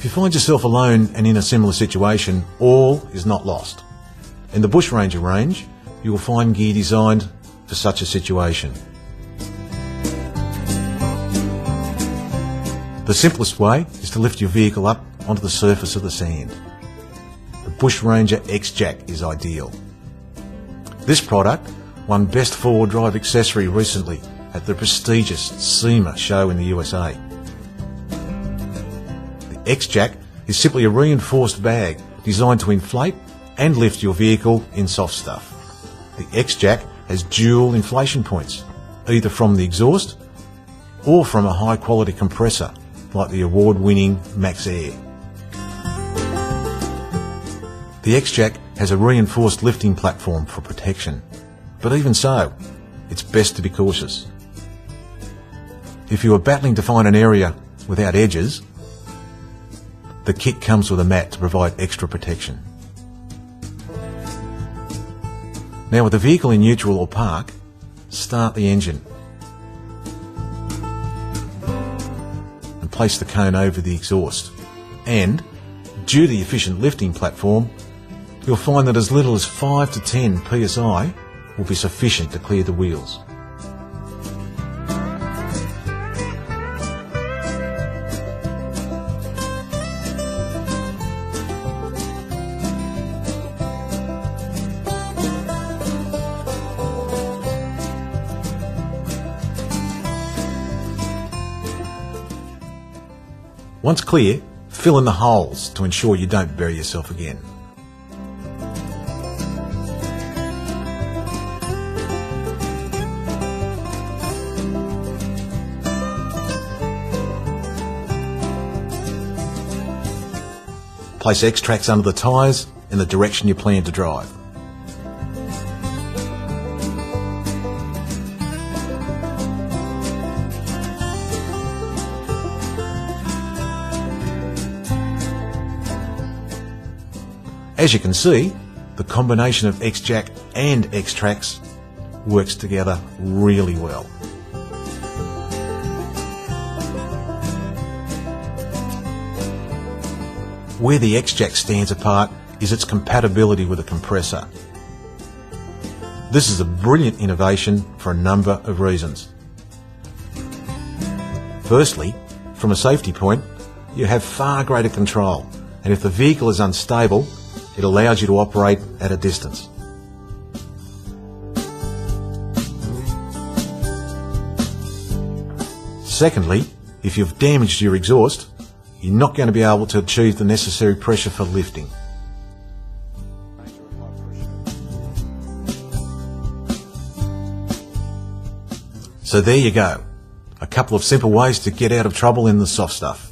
If you find yourself alone and in a similar situation, all is not lost. In the Bush Ranger range, you will find gear designed for such a situation. The simplest way is to lift your vehicle up onto the surface of the sand. The Bush Ranger X-Jack is ideal. This product won Best Four-Wheel Drive Accessory recently at the prestigious SEMA show in the USA. The X-Jack is simply a reinforced bag designed to inflate and lift your vehicle in soft stuff. The X-Jack has dual inflation points, either from the exhaust or from a high-quality compressor like the award-winning Max Air. The X-Jack has a reinforced lifting platform for protection, but even so, it's best to be cautious. If you are battling to find an area without edges, the kit comes with a mat to provide extra protection. Now, with the vehicle in neutral or park, start the engine and place the cone over the exhaust, and due to the efficient lifting platform, you'll find that as little as 5 to 10 psi will be sufficient to clear the wheels. Once clear, fill in the holes to ensure you don't bury yourself again. Place X-Tracks under the tyres in the direction you plan to drive. As you can see, the combination of X-Jack and X-Tracks works together really well. Where the X-Jack stands apart is its compatibility with a compressor. This is a brilliant innovation for a number of reasons. Firstly, from a safety point, you have far greater control, and if the vehicle is unstable, it allows you to operate at a distance. Secondly, if you've damaged your exhaust, you're not going to be able to achieve the necessary pressure for lifting. So there you go, a couple of simple ways to get out of trouble in the soft stuff.